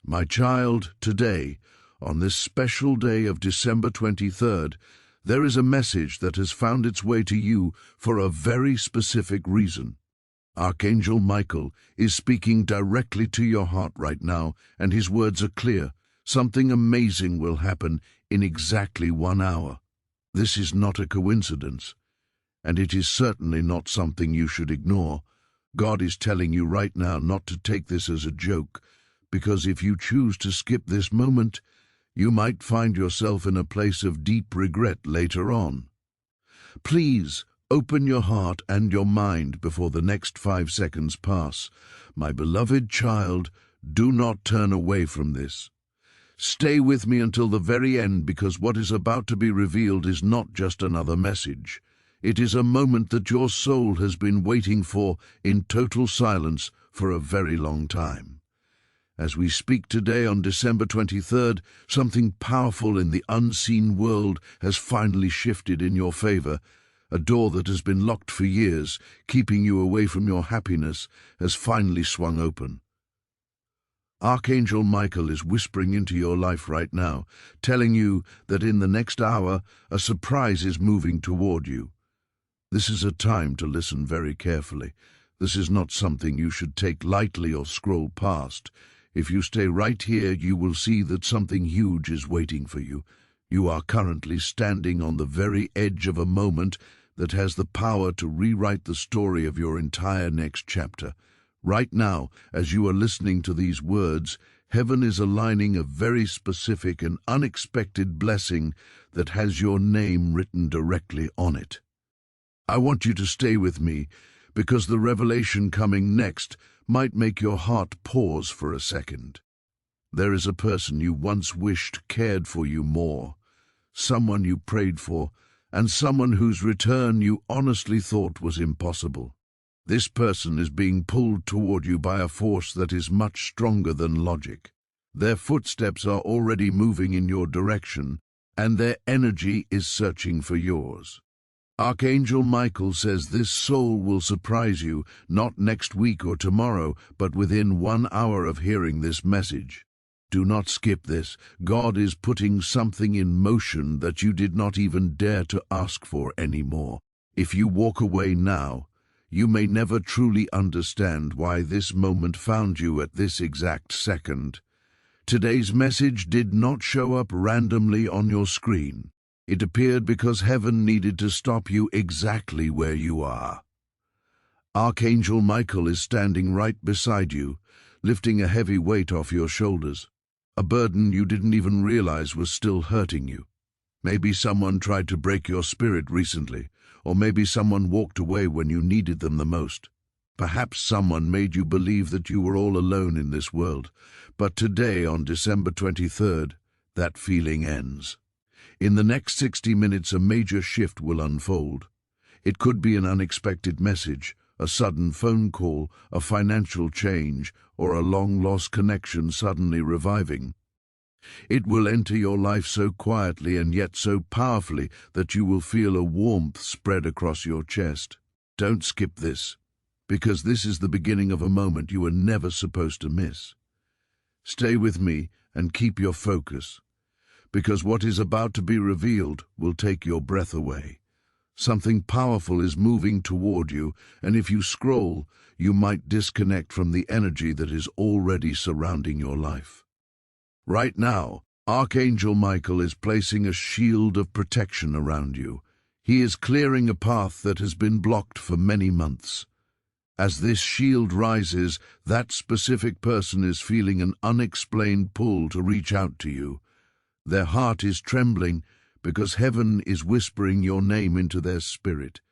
My child, today, on this special day of December 23rd, there is a message that has found its way to you for a very specific reason. Archangel Michael is speaking directly to your heart right now, and his words are clear. Something amazing will happen in exactly 1 hour. This is not a coincidence, and it is certainly not something you should ignore. God is telling you right now not to take this as a joke, because if you choose to skip this moment, you might find yourself in a place of deep regret later on. Please open your heart and your mind before the next 5 seconds pass. My beloved child, do not turn away from this. Stay with me until the very end, because what is about to be revealed is not just another message. It is a moment that your soul has been waiting for in total silence for a very long time. As we speak today on December 23rd, something powerful in the unseen world has finally shifted in your favor. A door that has been locked for years, keeping you away from your happiness, has finally swung open. Archangel Michael is whispering into your life right now, telling you that in the next hour, a surprise is moving toward you. This is a time to listen very carefully. This is not something you should take lightly or scroll past. If you stay right here, you will see that something huge is waiting for you. You are currently standing on the very edge of a moment that has the power to rewrite the story of your entire next chapter. Right now, as you are listening to these words, heaven is aligning a very specific and unexpected blessing that has your name written directly on it. I want you to stay with me, because the revelation coming next might make your heart pause for a second. There is a person you once wished cared for you more, someone you prayed for, and someone whose return you honestly thought was impossible. This person is being pulled toward you by a force that is much stronger than logic. Their footsteps are already moving in your direction, and their energy is searching for yours. Archangel Michael says this soul will surprise you, not next week or tomorrow, but within 1 hour of hearing this message. Do not skip this. God is putting something in motion that you did not even dare to ask for anymore. If you walk away now, you may never truly understand why this moment found you at this exact second. Today's message did not show up randomly on your screen. It appeared because heaven needed to stop you exactly where you are. Archangel Michael is standing right beside you, lifting a heavy weight off your shoulders, a burden you didn't even realize was still hurting you. Maybe someone tried to break your spirit recently, or maybe someone walked away when you needed them the most. Perhaps someone made you believe that you were all alone in this world. But today, on December 23rd, that feeling ends. In the next 60 minutes, a major shift will unfold. It could be an unexpected message, a sudden phone call, a financial change, or a long-lost connection suddenly reviving. It will enter your life so quietly and yet so powerfully that you will feel a warmth spread across your chest. Don't skip this, because this is the beginning of a moment you were never supposed to miss. Stay with me and keep your focus, because what is about to be revealed will take your breath away. Something powerful is moving toward you, and if you scroll, you might disconnect from the energy that is already surrounding your life. Right now, Archangel Michael is placing a shield of protection around you. He is clearing a path that has been blocked for many months. As this shield rises, that specific person is feeling an unexplained pull to reach out to you. Their heart is trembling because heaven is whispering your name into their spirit.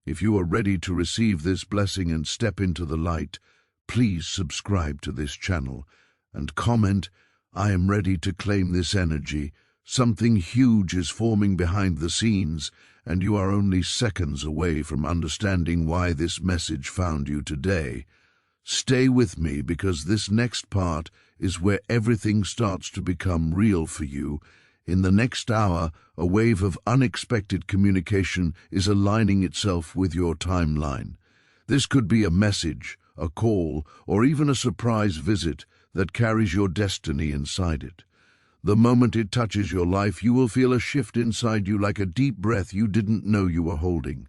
If you are ready to receive this blessing and step into the light, please subscribe to this channel and comment, "I am ready to claim this energy." Something huge is forming behind the scenes, and you are only seconds away from understanding why this message found you today. Stay with me, because this next part is where everything starts to become real for you. In the next hour, a wave of unexpected communication is aligning itself with your timeline. This could be a message, a call, or even a surprise visit that carries your destiny inside it. The moment it touches your life, you will feel a shift inside you like a deep breath you didn't know you were holding.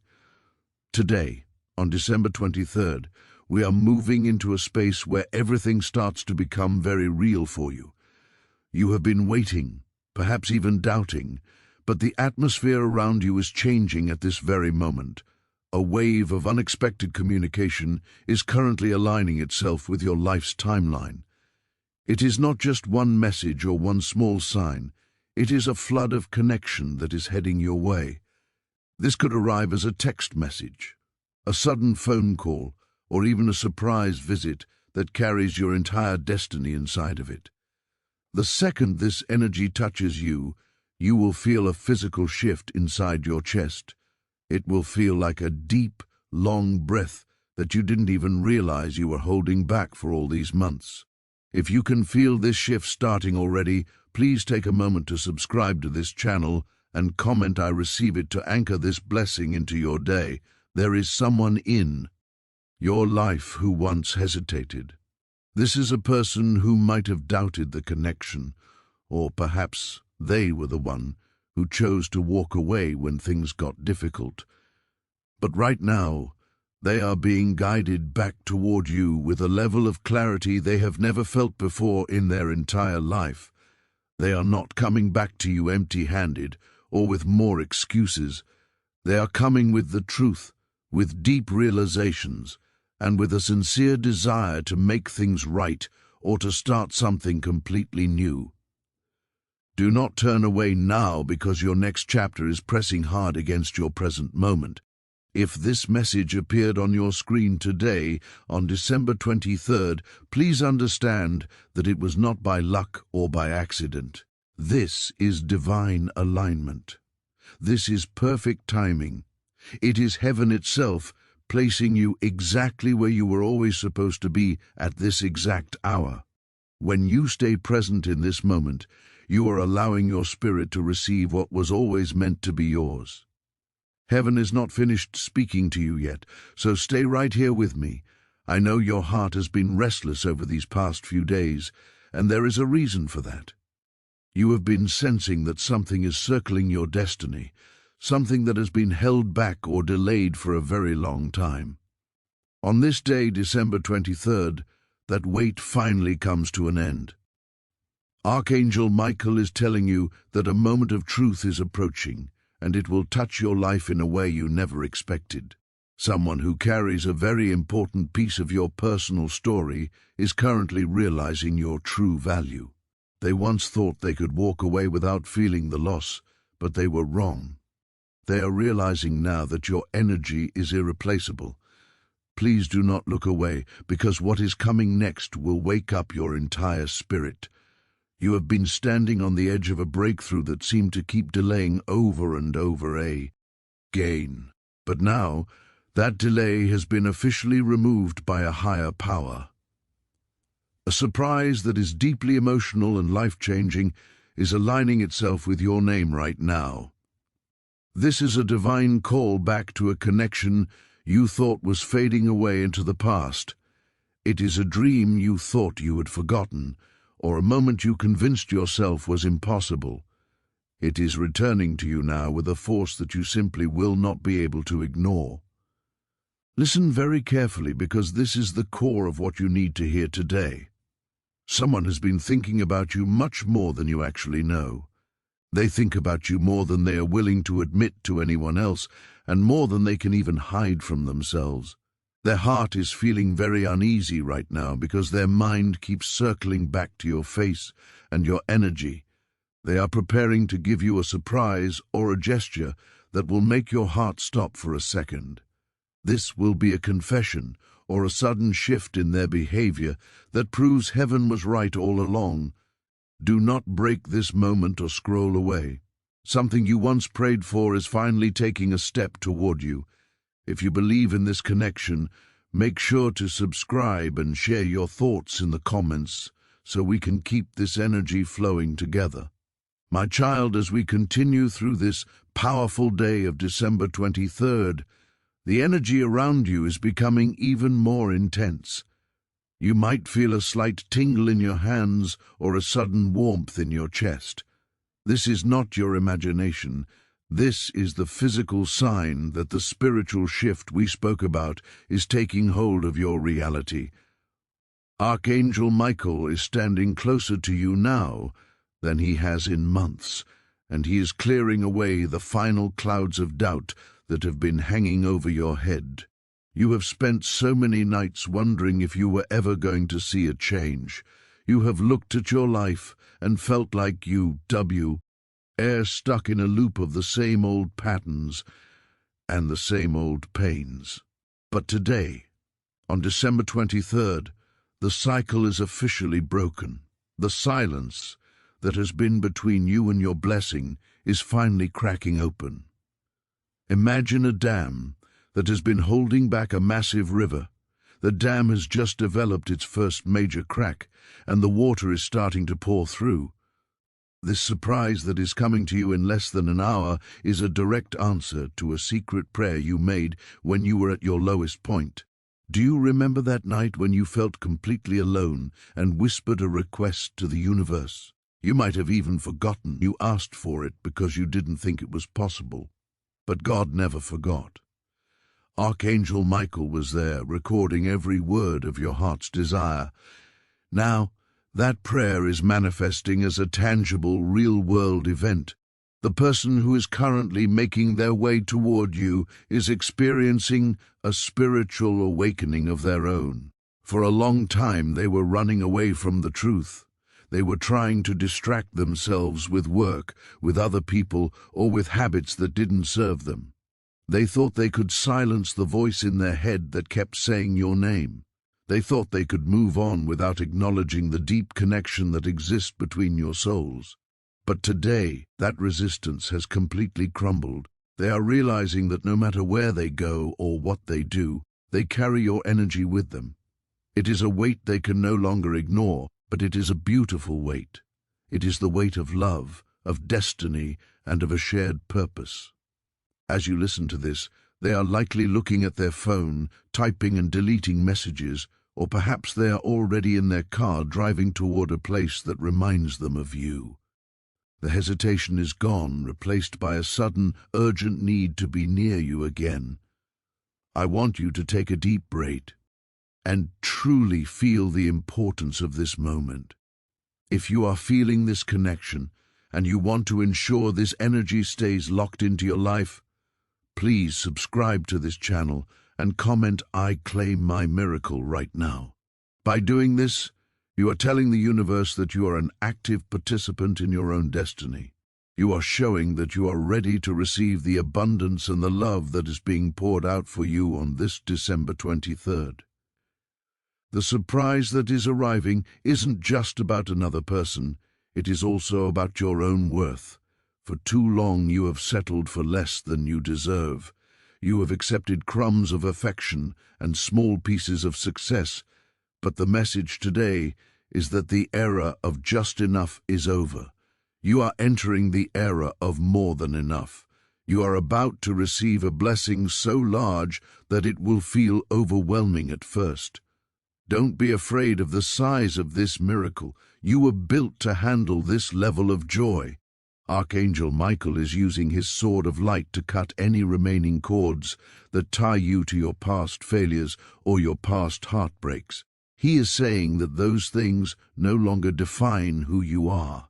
Today, on December 23rd, we are moving into a space where everything starts to become very real for you. You have been waiting, perhaps even doubting, but the atmosphere around you is changing at this very moment. A wave of unexpected communication is currently aligning itself with your life's timeline. It is not just one message or one small sign. It is a flood of connection that is heading your way. This could arrive as a text message, a sudden phone call, or even a surprise visit that carries your entire destiny inside of it. The second this energy touches you, you will feel a physical shift inside your chest. It will feel like a deep, long breath that you didn't even realize you were holding back for all these months. If you can feel this shift starting already, please take a moment to subscribe to this channel and comment "I receive it" to anchor this blessing into your day. There is someone in your life who once hesitated. This is a person who might have doubted the connection, or perhaps they were the one who chose to walk away when things got difficult. But right now, they are being guided back toward you with a level of clarity they have never felt before in their entire life. They are not coming back to you empty-handed or with more excuses. They are coming with the truth, with deep realizations, and with a sincere desire to make things right or to start something completely new. Do not turn away now because your next chapter is pressing hard against your present moment. If this message appeared on your screen today, on December 23rd, please understand that it was not by luck or by accident. This is divine alignment. This is perfect timing. It is heaven itself placing you exactly where you were always supposed to be at this exact hour. When you stay present in this moment, you are allowing your spirit to receive what was always meant to be yours. Heaven is not finished speaking to you yet, so stay right here with me. I know your heart has been restless over these past few days, and there is a reason for that. You have been sensing that something is circling your destiny, something that has been held back or delayed for a very long time. On this day, December 23rd, that wait finally comes to an end. Archangel Michael is telling you that a moment of truth is approaching, and it will touch your life in a way you never expected. Someone who carries a very important piece of your personal story is currently realizing your true value. They once thought they could walk away without feeling the loss, but they were wrong. They are realizing now that your energy is irreplaceable. Please do not look away, because what is coming next will wake up your entire spirit. You have been standing on the edge of a breakthrough that seemed to keep delaying over and over again. But now, that delay has been officially removed by a higher power. A surprise that is deeply emotional and life-changing is aligning itself with your name right now. This is a divine call back to a connection you thought was fading away into the past. It is a dream you thought you had forgotten, or a moment you convinced yourself was impossible. It is returning to you now with a force that you simply will not be able to ignore. Listen very carefully, because this is the core of what you need to hear today. Someone has been thinking about you much more than you actually know. They think about you more than they are willing to admit to anyone else, and more than they can even hide from themselves. Their heart is feeling very uneasy right now because their mind keeps circling back to your face and your energy. They are preparing to give you a surprise or a gesture that will make your heart stop for a second. This will be a confession or a sudden shift in their behavior that proves heaven was right all along. Do not break this moment or scroll away. Something you once prayed for is finally taking a step toward you. If you believe in this connection, make sure to subscribe and share your thoughts in the comments so we can keep this energy flowing together. My child, as we continue through this powerful day of December 23rd, the energy around you is becoming even more intense. You might feel a slight tingle in your hands or a sudden warmth in your chest. This is not your imagination. This is the physical sign that the spiritual shift we spoke about is taking hold of your reality. Archangel Michael is standing closer to you now than he has in months, and he is clearing away the final clouds of doubt that have been hanging over your head. You have spent so many nights wondering if you were ever going to see a change. You have looked at your life and felt like you stuck in a loop of the same old patterns and the same old pains. But today, on December 23rd, the cycle is officially broken. The silence that has been between you and your blessing is finally cracking open. Imagine a dam that has been holding back a massive river. The dam has just developed its first major crack, and the water is starting to pour through. This surprise that is coming to you in less than an hour is a direct answer to a secret prayer you made when you were at your lowest point. Do you remember that night when you felt completely alone and whispered a request to the universe? You might have even forgotten you asked for it because you didn't think it was possible. But God never forgot. Archangel Michael was there, recording every word of your heart's desire. Now, that prayer is manifesting as a tangible, real-world event. The person who is currently making their way toward you is experiencing a spiritual awakening of their own. For a long time they were running away from the truth. They were trying to distract themselves with work, with other people, or with habits that didn't serve them. They thought they could silence the voice in their head that kept saying your name. They thought they could move on without acknowledging the deep connection that exists between your souls. But today, that resistance has completely crumbled. They are realizing that no matter where they go or what they do, they carry your energy with them. It is a weight they can no longer ignore, but it is a beautiful weight. It is the weight of love, of destiny, and of a shared purpose. As you listen to this, they are likely looking at their phone, typing and deleting messages, or perhaps they are already in their car driving toward a place that reminds them of you. The hesitation is gone, replaced by a sudden, urgent need to be near you again. I want you to take a deep breath and truly feel the importance of this moment. If you are feeling this connection and you want to ensure this energy stays locked into your life, please subscribe to this channel and comment "I claim my miracle" right now. By doing this, you are telling the universe that you are an active participant in your own destiny. You are showing that you are ready to receive the abundance and the love that is being poured out for you on this December 23rd. The surprise that is arriving isn't just about another person, it is also about your own worth. For too long you have settled for less than you deserve. You have accepted crumbs of affection and small pieces of success, but the message today is that the era of just enough is over. You are entering the era of more than enough. You are about to receive a blessing so large that it will feel overwhelming at first. Don't be afraid of the size of this miracle. You were built to handle this level of joy. Archangel Michael is using his sword of light to cut any remaining cords that tie you to your past failures or your past heartbreaks. He is saying that those things no longer define who you are.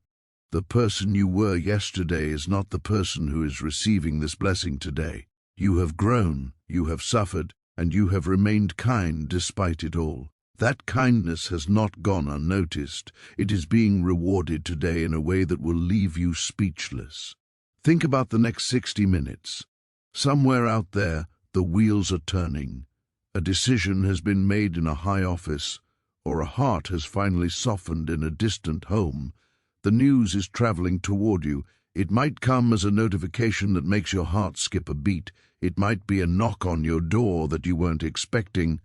The person you were yesterday is not the person who is receiving this blessing today. You have grown, you have suffered, and you have remained kind despite it all. That kindness has not gone unnoticed. It is being rewarded today in a way that will leave you speechless. Think about the next 60 minutes. Somewhere out there, the wheels are turning. A decision has been made in a high office, or a heart has finally softened in a distant home. The news is traveling toward you. It might come as a notification that makes your heart skip a beat. It might be a knock on your door that you weren't expecting.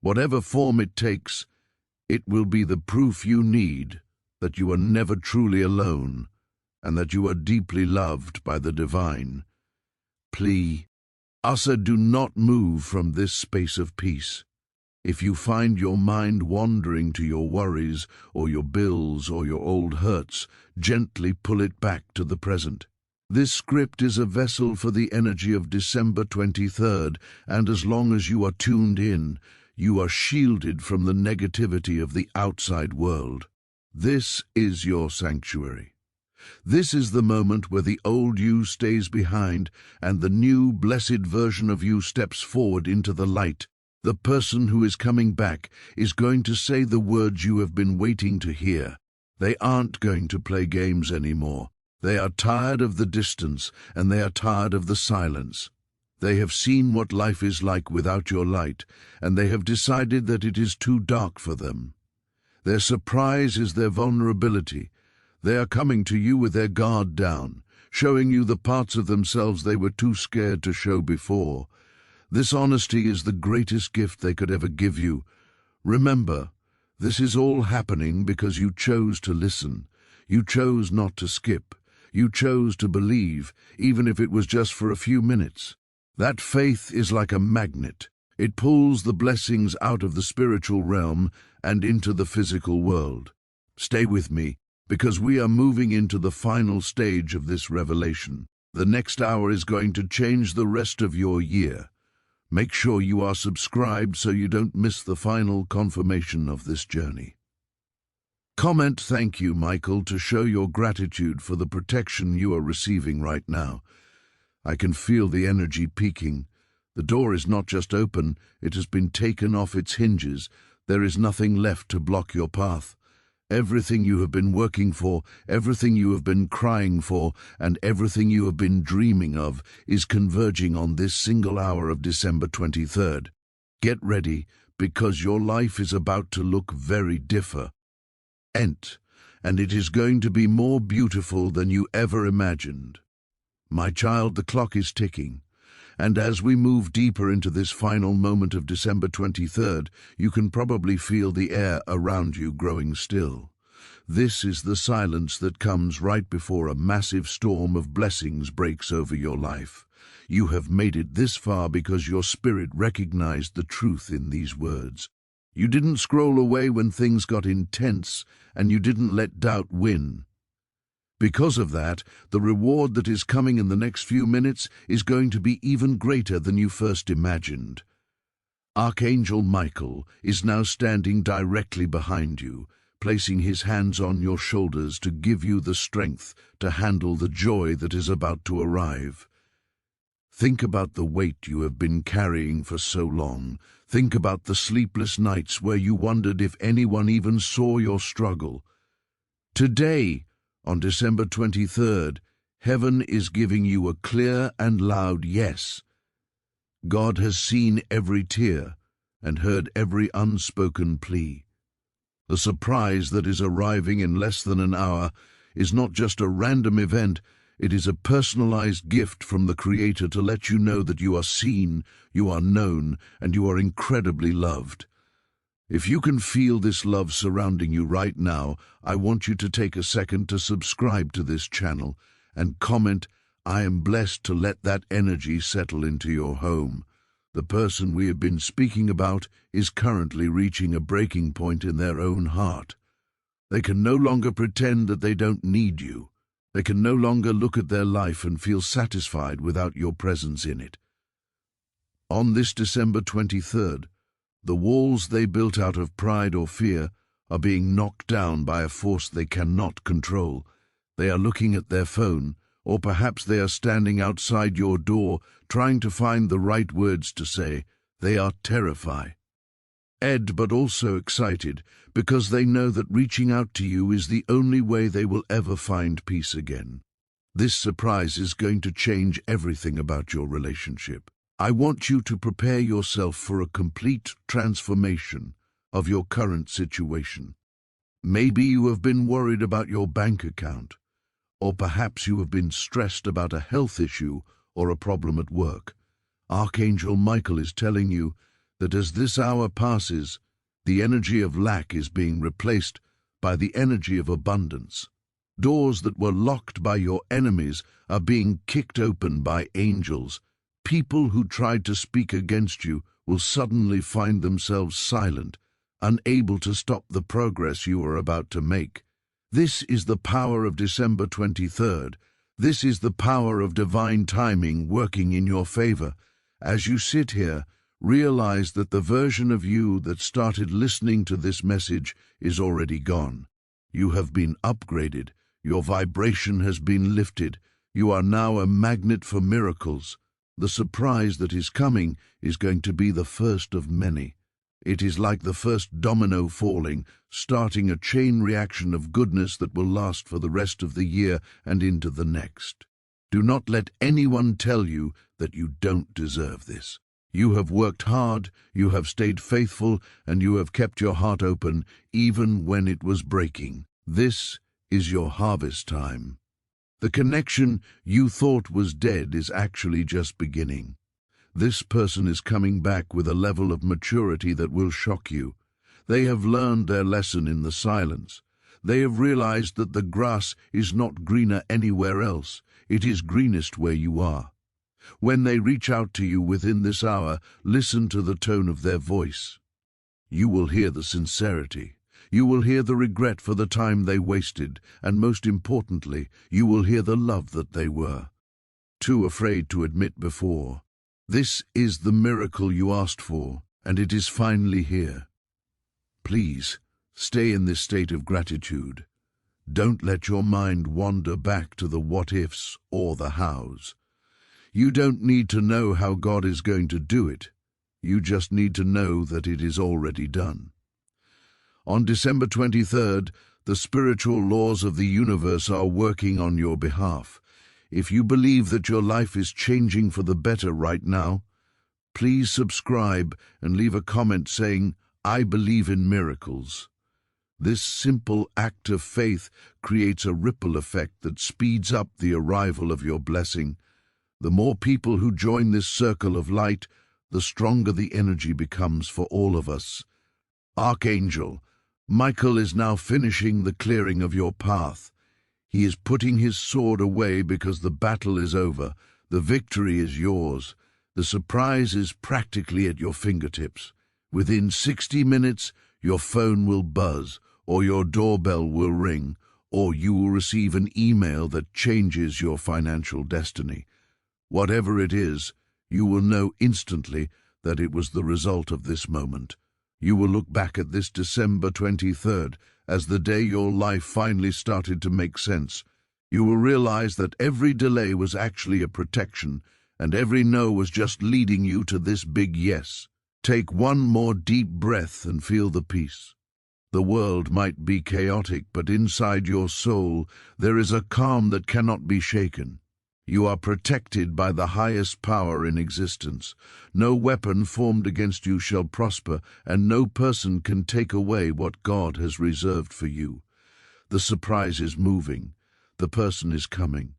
Whatever form it takes, it will be the proof you need that you are never truly alone and that you are deeply loved by the divine. Please, do not move from this space of peace. If you find your mind wandering to your worries or your bills or your old hurts, gently pull it back to the present. This script is a vessel for the energy of December 23rd, and as long as you are tuned in, you are shielded from the negativity of the outside world. This is your sanctuary. This is the moment where the old you stays behind and the new, blessed version of you steps forward into the light. The person who is coming back is going to say the words you have been waiting to hear. They aren't going to play games anymore. They are tired of the distance, and they are tired of the silence. They have seen what life is like without your light, and they have decided that it is too dark for them. Their surprise is their vulnerability. They are coming to you with their guard down, showing you the parts of themselves they were too scared to show before. This honesty is the greatest gift they could ever give you. Remember, this is all happening because you chose to listen. You chose not to skip. You chose to believe, even if it was just for a few minutes. That faith is like a magnet. It pulls the blessings out of the spiritual realm and into the physical world. Stay with me, because we are moving into the final stage of this revelation. The next hour is going to change the rest of your year. Make sure you are subscribed so you don't miss the final confirmation of this journey. Comment "Thank you, Michael" to show your gratitude for the protection you are receiving right now. I can feel the energy peaking. The door is not just open, it has been taken off its hinges. There is nothing left to block your path. Everything you have been working for, everything you have been crying for, and everything you have been dreaming of is converging on this single hour of December 23rd. Get ready, because your life is about to look very different. And it is going to be more beautiful than you ever imagined. My child, the clock is ticking. And as we move deeper into this final moment of December 23rd, you can probably feel the air around you growing still. This is the silence that comes right before a massive storm of blessings breaks over your life. You have made it this far because your spirit recognized the truth in these words. You didn't scroll away when things got intense, and you didn't let doubt win. Because of that, the reward that is coming in the next few minutes is going to be even greater than you first imagined. Archangel Michael is now standing directly behind you, placing his hands on your shoulders to give you the strength to handle the joy that is about to arrive. Think about the weight you have been carrying for so long. Think about the sleepless nights where you wondered if anyone even saw your struggle. Today, on December 23rd, heaven is giving you a clear and loud yes. God has seen every tear and heard every unspoken plea. The surprise that is arriving in less than an hour is not just a random event, it is a personalized gift from the Creator to let you know that you are seen, you are known, and you are incredibly loved. If you can feel this love surrounding you right now, I want you to take a second to subscribe to this channel and comment, "I am blessed," to let that energy settle into your home. The person we have been speaking about is currently reaching a breaking point in their own heart. They can no longer pretend that they don't need you. They can no longer look at their life and feel satisfied without your presence in it. On this December 23rd, the walls they built out of pride or fear are being knocked down by a force they cannot control. They are looking at their phone, or perhaps they are standing outside your door trying to find the right words to say. They are terrified, but also excited, because they know that reaching out to you is the only way they will ever find peace again. This surprise is going to change everything about your relationship. I want you to prepare yourself for a complete transformation of your current situation. Maybe you have been worried about your bank account, or perhaps you have been stressed about a health issue or a problem at work. Archangel Michael is telling you that as this hour passes, the energy of lack is being replaced by the energy of abundance. Doors that were locked by your enemies are being kicked open by angels. People who tried to speak against you will suddenly find themselves silent, unable to stop the progress you are about to make. This is the power of December 23rd. This is the power of divine timing working in your favor. As you sit here, realize that the version of you that started listening to this message is already gone. You have been upgraded. Your vibration has been lifted. You are now a magnet for miracles. The surprise that is coming is going to be the first of many. It is like the first domino falling, starting a chain reaction of goodness that will last for the rest of the year and into the next. Do not let anyone tell you that you don't deserve this. You have worked hard, you have stayed faithful, and you have kept your heart open even when it was breaking. This is your harvest time. The connection you thought was dead is actually just beginning. This person is coming back with a level of maturity that will shock you. They have learned their lesson in the silence. They have realized that the grass is not greener anywhere else. It is greenest where you are. When they reach out to you within this hour, listen to the tone of their voice. You will hear the sincerity. You will hear the regret for the time they wasted, and most importantly, you will hear the love that they were too afraid to admit before. This is the miracle you asked for, and it is finally here. Please, stay in this state of gratitude. Don't let your mind wander back to the what-ifs or the hows. You don't need to know how God is going to do it. You just need to know that it is already done. On December 23rd, the spiritual laws of the universe are working on your behalf. If you believe that your life is changing for the better right now, please subscribe and leave a comment saying, "I believe in miracles." This simple act of faith creates a ripple effect that speeds up the arrival of your blessing. The more people who join this circle of light, the stronger the energy becomes for all of us. Archangel Michael is now finishing the clearing of your path. He is putting his sword away because the battle is over. The victory is yours. The surprise is practically at your fingertips. Within 60 minutes, your phone will buzz, or your doorbell will ring, or you will receive an email that changes your financial destiny. Whatever it is, you will know instantly that it was the result of this moment. You will look back at this December 23rd as the day your life finally started to make sense. You will realize that every delay was actually a protection, and every no was just leading you to this big yes. Take one more deep breath and feel the peace. The world might be chaotic, but inside your soul there is a calm that cannot be shaken. You are protected by the highest power in existence. No weapon formed against you shall prosper, and no person can take away what God has reserved for you. The surprise is moving. The person is coming.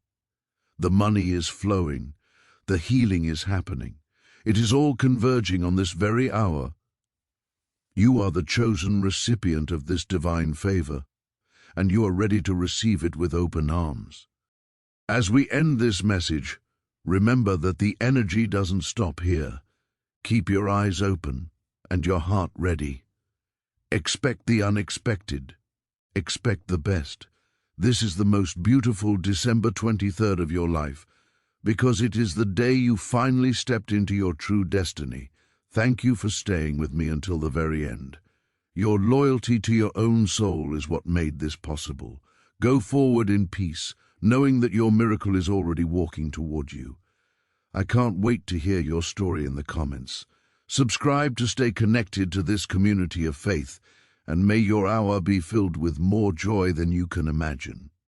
The money is flowing. The healing is happening. It is all converging on this very hour. You are the chosen recipient of this divine favor, and you are ready to receive it with open arms. As we end this message, remember that the energy doesn't stop here. Keep your eyes open and your heart ready. Expect the unexpected. Expect the best. This is the most beautiful December 23rd of your life, because it is the day you finally stepped into your true destiny. Thank you for staying with me until the very end. Your loyalty to your own soul is what made this possible. Go forward in peace, knowing that your miracle is already walking toward you. I can't wait to hear your story in the comments. Subscribe to stay connected to this community of faith, and may your hour be filled with more joy than you can imagine.